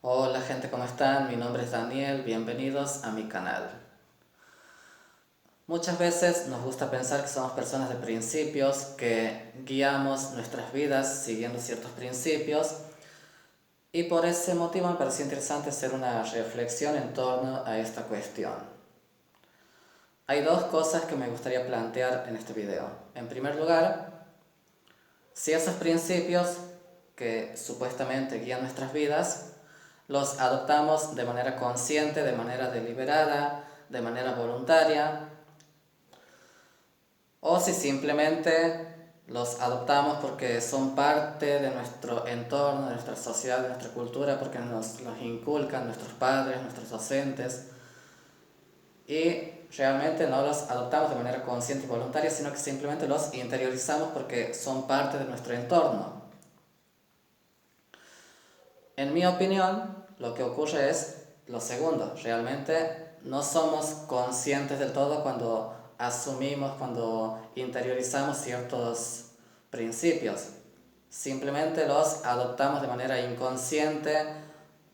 Hola gente, ¿cómo están? Mi nombre es Daniel, bienvenidos a mi canal. Muchas veces nos gusta pensar que somos personas de principios, que guiamos nuestras vidas siguiendo ciertos principios y por ese motivo me pareció interesante hacer una reflexión en torno a esta cuestión. Hay dos cosas que me gustaría plantear en este video. En primer lugar, si esos principios que supuestamente guían nuestras vidas los adoptamos de manera consciente, de manera deliberada, de manera voluntaria, o si simplemente los adoptamos porque son parte de nuestro entorno, de nuestra sociedad, de nuestra cultura, porque nos los inculcan nuestros padres, nuestros docentes, y realmente no los adoptamos de manera consciente y voluntaria, sino que simplemente los interiorizamos porque son parte de nuestro entorno. En mi opinión, lo que ocurre es lo segundo. Realmente no somos conscientes del todo cuando asumimos, cuando interiorizamos ciertos principios. Simplemente los adoptamos de manera inconsciente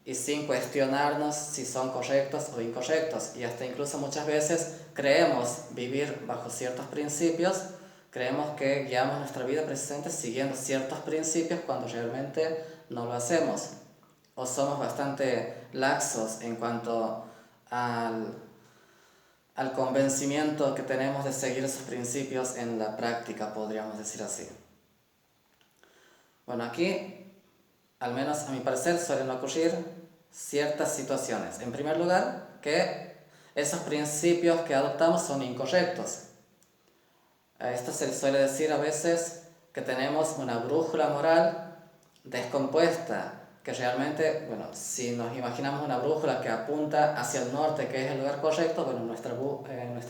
y sin cuestionarnos si son correctos o incorrectos. Y hasta incluso muchas veces creemos vivir bajo ciertos principios, creemos que guiamos nuestra vida precisamente siguiendo ciertos principios cuando realmente no lo hacemos. O somos bastante laxos en cuanto al convencimiento que tenemos de seguir esos principios en la práctica, podríamos decir así. Bueno, aquí, al menos a mi parecer, suelen ocurrir ciertas situaciones. En primer lugar, que esos principios que adoptamos son incorrectos. A esto se le suele decir a veces que tenemos una brújula moral descompuesta, que realmente, bueno, si nos imaginamos una brújula que apunta hacia el norte, que es el lugar correcto, bueno, nuestra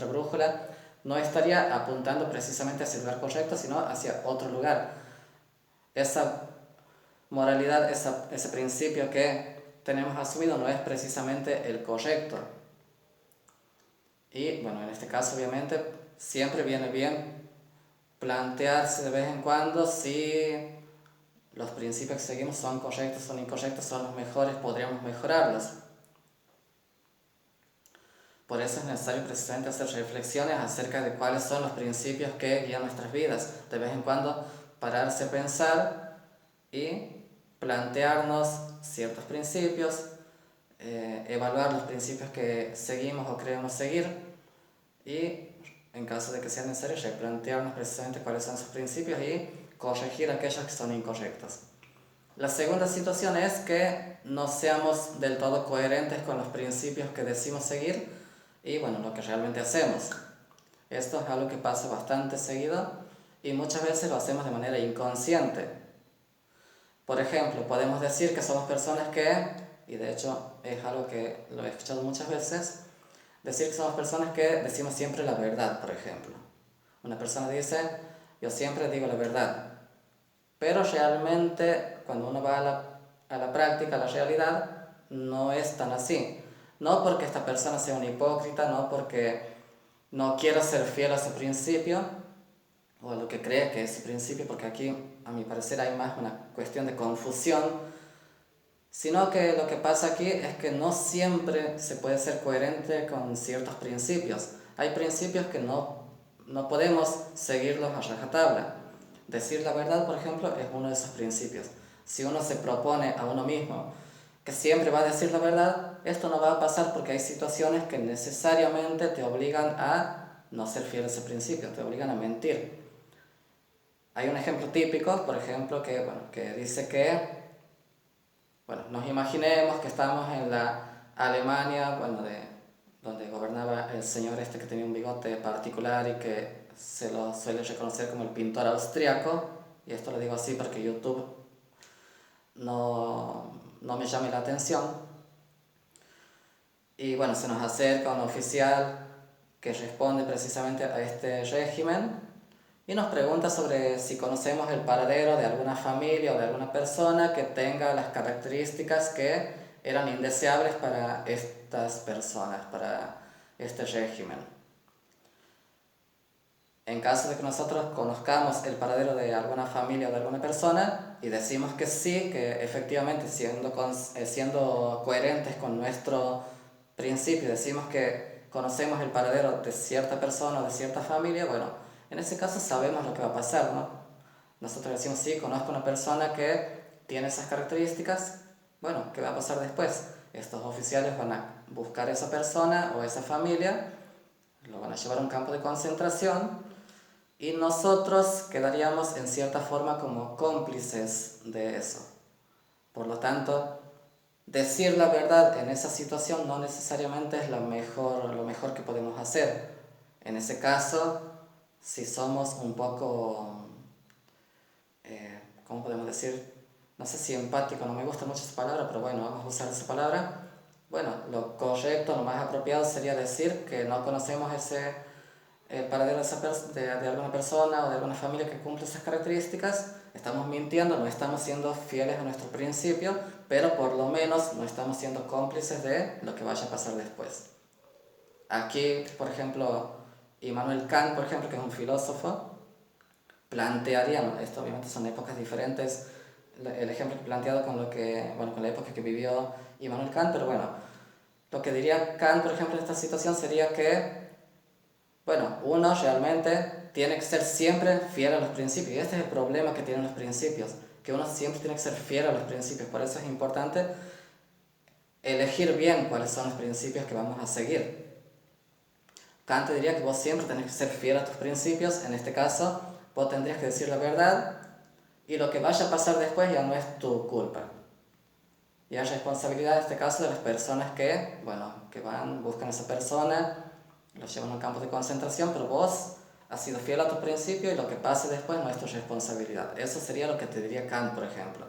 brújula no estaría apuntando precisamente hacia el lugar correcto, sino hacia otro lugar. Esa moralidad, ese principio que tenemos asumido no es precisamente el correcto. Y bueno, en este caso obviamente siempre viene bien plantearse de vez en cuando si los principios que seguimos son correctos, son incorrectos, son los mejores, podríamos mejorarlos. Por eso es necesario precisamente hacer reflexiones acerca de cuáles son los principios que guían nuestras vidas. De vez en cuando pararse a pensar y plantearnos ciertos principios, evaluar los principios que seguimos o creemos seguir y, en caso de que sea necesario, replantearnos precisamente cuáles son sus principios y corregir aquellos que son incorrectos. La segunda situación es que no seamos del todo coherentes con los principios que decimos seguir y bueno, lo que realmente hacemos. Esto es algo que pasa bastante seguido y muchas veces lo hacemos de manera inconsciente. Por ejemplo, podemos decir que somos personas que, y de hecho es algo que lo he escuchado muchas veces, decir que somos personas que decimos siempre la verdad, por ejemplo. Una persona dice, yo siempre digo la verdad, pero realmente cuando uno va a la práctica, a la realidad, no es tan así. No porque esta persona sea un hipócrita, no porque no quiera ser fiel a su principio, o a lo que cree que es su principio, porque aquí a mi parecer hay más una cuestión de confusión, sino que lo que pasa aquí es que no siempre se puede ser coherente con ciertos principios. Hay principios que no podemos seguirlos a rajatabla. Decir la verdad, por ejemplo, es uno de esos principios. Si uno se propone a uno mismo que siempre va a decir la verdad, esto no va a pasar porque hay situaciones que necesariamente te obligan a no ser fiel a ese principio, te obligan a mentir. Hay un ejemplo típico, por ejemplo, que dice que bueno, nos imaginemos que estamos en la Alemania, donde gobernaba el señor este que tenía un bigote particular y que se lo suele reconocer como el pintor austriaco, y esto lo digo así porque YouTube no me llame la atención. Y bueno, se nos acerca un oficial que responde precisamente a este régimen y nos pregunta sobre si conocemos el paradero de alguna familia o de alguna persona que tenga las características que eran indeseables para estas personas, para este régimen. En caso de que nosotros conozcamos el paradero de alguna familia o de alguna persona y decimos que sí, que efectivamente siendo coherentes con nuestro principio, decimos que conocemos el paradero de cierta persona o de cierta familia, bueno, en ese caso sabemos lo que va a pasar, ¿no? Nosotros decimos sí, conozco una persona que tiene esas características, bueno, ¿qué va a pasar después? Estos oficiales van a buscar a esa persona o a esa familia, lo van a llevar a un campo de concentración y nosotros quedaríamos en cierta forma como cómplices de eso. Por lo tanto, decir la verdad en esa situación no necesariamente es lo mejor que podemos hacer. En ese caso, si somos un poco, ¿cómo podemos decir? No sé si empático, no me gusta mucho esa palabra, pero bueno, vamos a usar esa palabra. Bueno, lo correcto, lo más apropiado sería decir que no conocemos el paradero de alguna persona o de alguna familia que cumple esas características. Estamos mintiendo, no estamos siendo fieles a nuestro principio, pero por lo menos no estamos siendo cómplices de lo que vaya a pasar después. Aquí, por ejemplo, Immanuel Kant, por ejemplo, que es un filósofo, plantearía, esto obviamente son épocas diferentes, el ejemplo planteado con la época que vivió Immanuel Kant, pero bueno, lo que diría Kant, por ejemplo, en esta situación sería que, bueno, uno realmente tiene que ser siempre fiel a los principios, y este es el problema que tienen los principios, que uno siempre tiene que ser fiel a los principios, por eso es importante elegir bien cuáles son los principios que vamos a seguir. Kant diría que vos siempre tenés que ser fiel a tus principios, en este caso, vos tendrías que decir la verdad, y lo que vaya a pasar después ya no es tu culpa. Y hay responsabilidad en este caso de las personas que, bueno, que buscan a esa persona, los llevan a un campo de concentración, pero vos has sido fiel a tu principio y lo que pase después no es tu responsabilidad. Eso sería lo que te diría Kant, por ejemplo.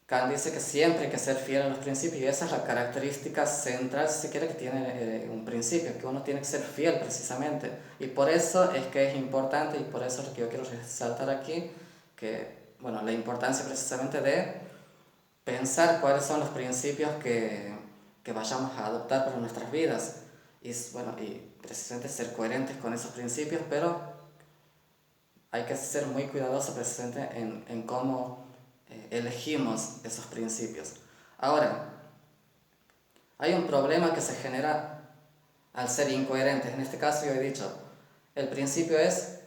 Kant dice que siempre hay que ser fiel a los principios y esa es la característica central, si se quiere, que tiene un principio, que uno tiene que ser fiel precisamente. Y por eso es que es importante y por eso es lo que yo quiero resaltar aquí, que, bueno, la importancia precisamente de pensar cuáles son los principios que vayamos a adoptar para nuestras vidas y, bueno, y precisamente ser coherentes con esos principios, pero hay que ser muy cuidadosos precisamente en cómo elegimos esos principios. Ahora, hay un problema que se genera al ser incoherentes. En este caso yo he dicho, el principio es,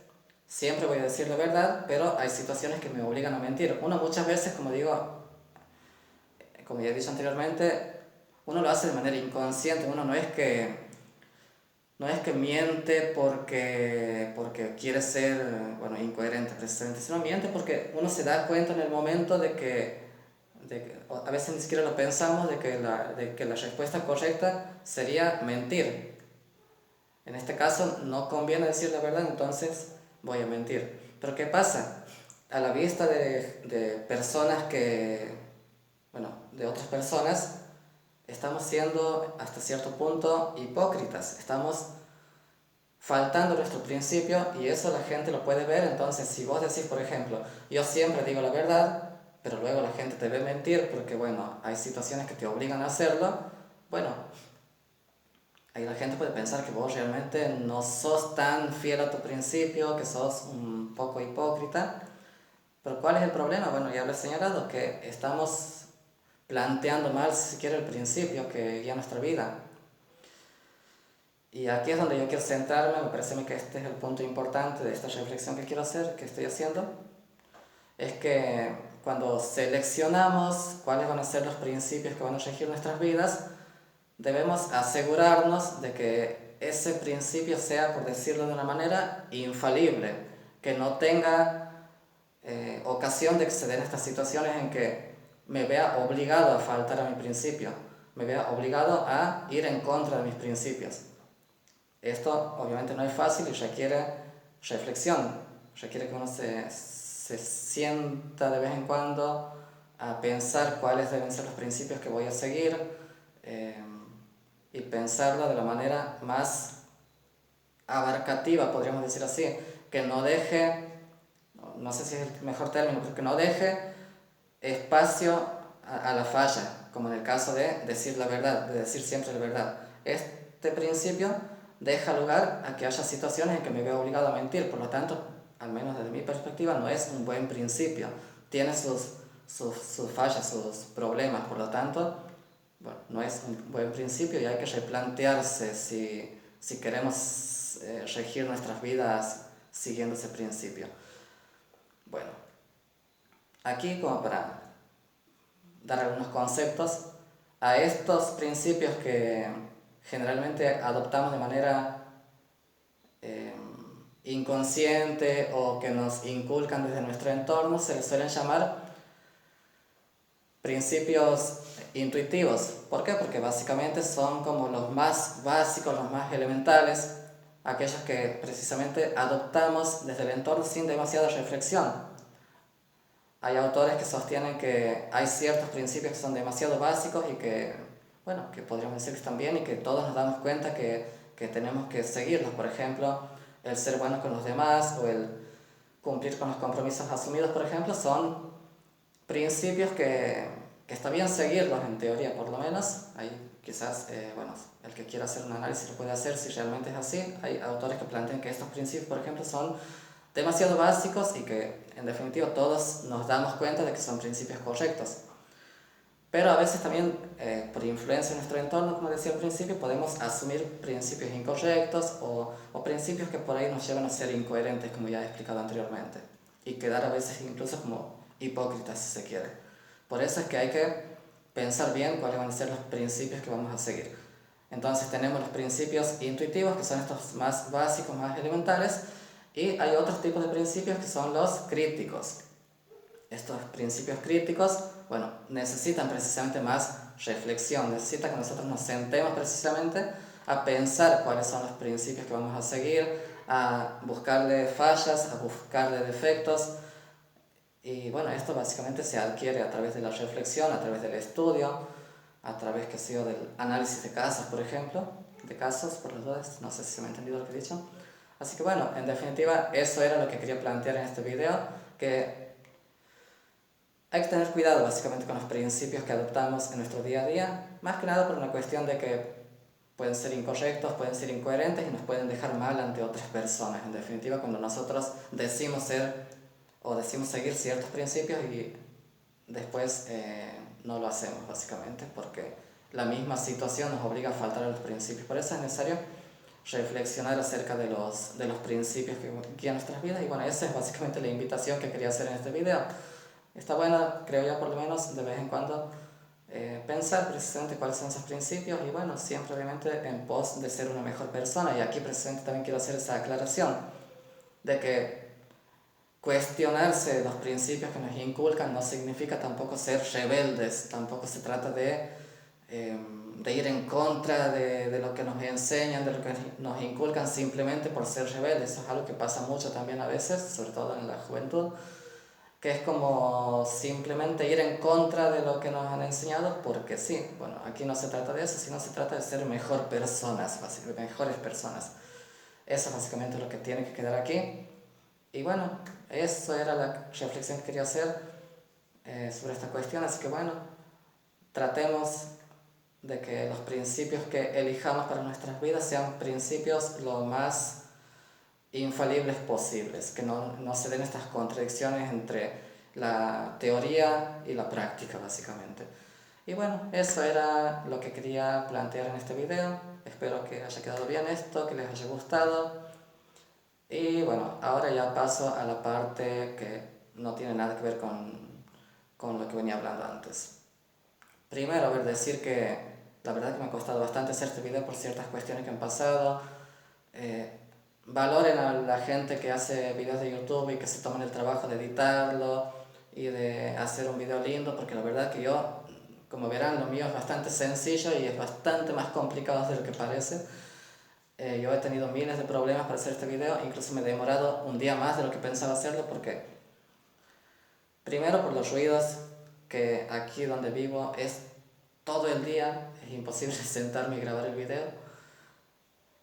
siempre voy a decir la verdad, pero hay situaciones que me obligan a mentir. Uno muchas veces, como ya he dicho anteriormente, uno lo hace de manera inconsciente, uno no es que miente porque quiere ser, bueno, incoherente precisamente, sino miente porque uno se da cuenta en el momento a veces ni siquiera lo pensamos, de que la respuesta correcta sería mentir. En este caso no conviene decir la verdad, entonces voy a mentir. Pero ¿qué pasa? A la vista de personas bueno, de otras personas, estamos siendo hasta cierto punto hipócritas, estamos faltando nuestro principio y eso la gente lo puede ver. Entonces, si vos decís, por ejemplo, yo siempre digo la verdad, pero luego la gente te ve mentir porque, bueno, hay situaciones que te obligan a hacerlo, bueno, ahí la gente puede pensar que vos realmente no sos tan fiel a tu principio, que sos un poco hipócrita. Pero ¿cuál es el problema? Bueno, ya lo he señalado, que estamos planteando mal, si se quiere, el principio que guía nuestra vida. Y aquí es donde yo quiero centrarme, me parece a mí que este es el punto importante de esta reflexión que quiero hacer, que estoy haciendo, es que cuando seleccionamos cuáles van a ser los principios que van a regir nuestras vidas, debemos asegurarnos de que ese principio sea, por decirlo de una manera, infalible, que no tenga ocasión de exceder estas situaciones en que me vea obligado a faltar a mi principio, me vea obligado a ir en contra de mis principios. Esto obviamente no es fácil y requiere reflexión, requiere que uno se sienta de vez en cuando a pensar cuáles deben ser los principios que voy a seguir, eh, y pensarlo de la manera más abarcativa, podríamos decir así, que no deje, no sé si es el mejor término, pero que no deje espacio a la falla, como en el caso de decir la verdad, de decir siempre la verdad. Este principio deja lugar a que haya situaciones en que me veo obligado a mentir. Por lo tanto, al menos desde mi perspectiva, no es un buen principio. Tiene sus fallas, sus problemas. Por lo tanto, bueno, no es un buen principio y hay que replantearse si queremos regir nuestras vidas siguiendo ese principio. Bueno, aquí como para dar algunos conceptos a estos principios que generalmente adoptamos de manera inconsciente o que nos inculcan desde nuestro entorno, se les suelen llamar principios intuitivos. ¿Por qué? Porque básicamente son como los más básicos, los más elementales, aquellos que precisamente adoptamos desde el entorno sin demasiada reflexión. Hay autores que sostienen que hay ciertos principios que son demasiado básicos y que, bueno, que podríamos decir que están bien y que todos nos damos cuenta que tenemos que seguirlos. Por ejemplo, el ser bueno con los demás o el cumplir con los compromisos asumidos, por ejemplo, son principios que está bien seguirlos en teoría, por lo menos. Hay quizás, bueno, el que quiera hacer un análisis lo puede hacer si realmente es así. Hay autores que plantean que estos principios, por ejemplo, son demasiado básicos y que en definitiva todos nos damos cuenta de que son principios correctos. Pero a veces también, por influencia de nuestro entorno, como decía al principio, podemos asumir principios incorrectos o principios que por ahí nos llevan a ser incoherentes, como ya he explicado anteriormente, y quedar a veces incluso como hipócritas, si se quiere. Por eso es que hay que pensar bien cuáles van a ser los principios que vamos a seguir. Entonces tenemos los principios intuitivos, que son estos más básicos, más elementales, y hay otros tipos de principios que son los críticos. Estos principios críticos, bueno, necesitan precisamente más reflexión, necesita que nosotros nos sentemos precisamente a pensar cuáles son los principios que vamos a seguir, a buscarle fallas, a buscarle defectos. Y bueno, esto básicamente se adquiere a través de la reflexión, a través del estudio, a través, que sea, del análisis de casos, por ejemplo, de casos, por los dos, no sé si se me ha entendido lo que he dicho. Así que bueno, en definitiva, eso era lo que quería plantear en este video, que hay que tener cuidado básicamente con los principios que adoptamos en nuestro día a día, más que nada por una cuestión de que pueden ser incorrectos, pueden ser incoherentes y nos pueden dejar mal ante otras personas. En definitiva, cuando nosotros decimos ser o decimos seguir ciertos principios y después no lo hacemos básicamente porque la misma situación nos obliga a faltar a los principios. Por eso es necesario reflexionar acerca de los principios que guían nuestras vidas y bueno, esa es básicamente la invitación que quería hacer en este video. Está bueno, creo yo, por lo menos de vez en cuando pensar precisamente cuáles son esos principios y bueno, siempre obviamente en pos de ser una mejor persona. Y aquí precisamente también quiero hacer esa aclaración de que cuestionarse los principios que nos inculcan no significa tampoco ser rebeldes, tampoco se trata de ir en contra de lo que nos enseñan, de lo que nos inculcan simplemente por ser rebeldes. Eso es algo que pasa mucho también a veces, sobre todo en la juventud, que es como simplemente ir en contra de lo que nos han enseñado porque sí. Bueno, aquí no se trata de eso, sino se trata de ser mejores personas. Eso es básicamente lo que tiene que quedar aquí. Y bueno, eso era la reflexión que quería hacer sobre esta cuestión, así que bueno, tratemos de que los principios que elijamos para nuestras vidas sean principios lo más infalibles posibles, que no se den estas contradicciones entre la teoría y la práctica básicamente. Y bueno, eso era lo que quería plantear en este video. Espero que haya quedado bien esto, que les haya gustado. Y bueno, ahora ya paso a la parte que no tiene nada que ver con lo que venía hablando antes. Primero, a ver, decir que la verdad que me ha costado bastante hacer este video por ciertas cuestiones que han pasado. Valoren a la gente que hace videos de YouTube y que se toman el trabajo de editarlo y de hacer un video lindo, porque la verdad que yo, como verán, lo mío es bastante sencillo y es bastante más complicado de lo que parece. Yo he tenido miles de problemas para hacer este video, incluso me he demorado un día más de lo que pensaba hacerlo porque, primero por los ruidos, que aquí donde vivo es todo el día, es imposible sentarme y grabar el video.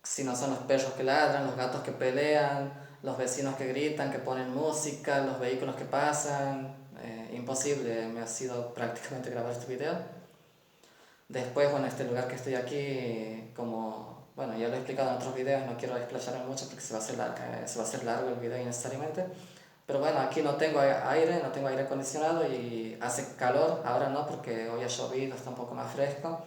Si no son los perros que ladran, los gatos que pelean, los vecinos que gritan, que ponen música, los vehículos que pasan, imposible me ha sido prácticamente grabar este video. Después, bueno, este lugar que estoy aquí, como bueno, ya lo he explicado en otros videos, no quiero explayarme mucho porque se va a hacer largo el video innecesariamente. Pero bueno, aquí no tengo aire, no tengo aire acondicionado y hace calor, ahora no porque hoy ha llovido, está un poco más fresco.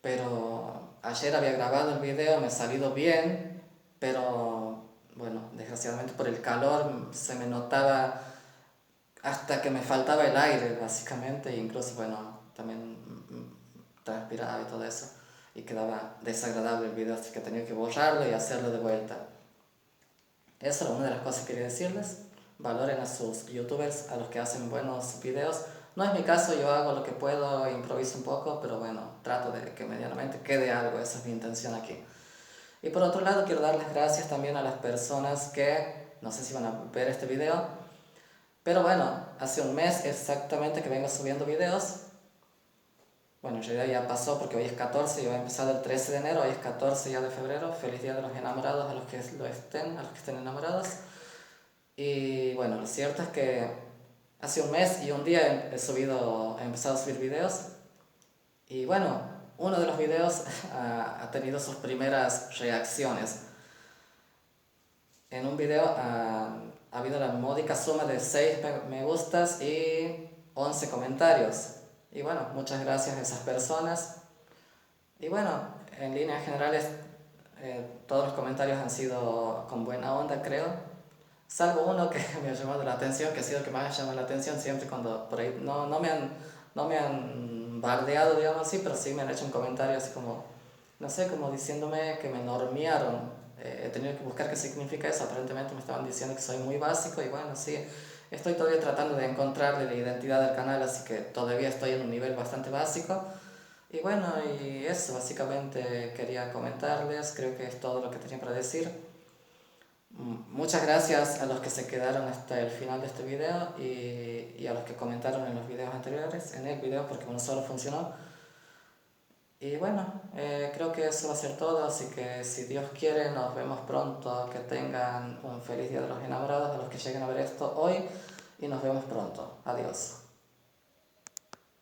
Pero ayer había grabado el video, me ha salido bien, pero bueno, desgraciadamente por el calor se me notaba hasta que me faltaba el aire, básicamente, e incluso, bueno, también transpiraba y todo eso, y quedaba desagradable el video, así que tenía que borrarlo y hacerlo de vuelta. Eso era una de las cosas que quería decirles. Valoren a sus youtubers, a los que hacen buenos videos. No es mi caso, yo hago lo que puedo, improviso un poco, pero bueno, trato de que medianamente quede algo, esa es mi intención aquí. Y por otro lado, quiero darles gracias también a las personas que, no sé si van a ver este video, pero bueno, hace un mes exactamente que vengo subiendo videos. Bueno, en realidad ya pasó porque hoy es 14, yo he empezado el 13 de enero, hoy es 14 ya de febrero. Feliz Día de los Enamorados a los que lo estén, a los que estén enamorados. Y bueno, lo cierto es que hace un mes y un día he empezado a subir videos. Y bueno, uno de los videos ha tenido sus primeras reacciones. En un video ha habido la módica suma de 6 me gustas y 11 comentarios. Y bueno, muchas gracias a esas personas. Y bueno, en líneas generales todos los comentarios han sido con buena onda, creo. Salvo uno que me ha llamado la atención, que ha sido el que más ha llamado la atención siempre cuando por ahí no me han bardeado, digamos así, pero sí me han hecho un comentario así como, no sé, como diciéndome que me normearon. He tenido que buscar qué significa eso, aparentemente me estaban diciendo que soy muy básico y bueno, sí, estoy todavía tratando de encontrarle la identidad del canal, así que todavía estoy en un nivel bastante básico. Y bueno, y eso básicamente quería comentarles, creo que es todo lo que tenía para decir. Muchas gracias a los que se quedaron hasta el final de este video y a los que comentaron en los videos anteriores, en el video porque uno solo funcionó. Y bueno, creo que eso va a ser todo, así que si Dios quiere nos vemos pronto, que tengan un feliz Día de los Enamorados a los que lleguen a ver esto hoy y nos vemos pronto. Adiós.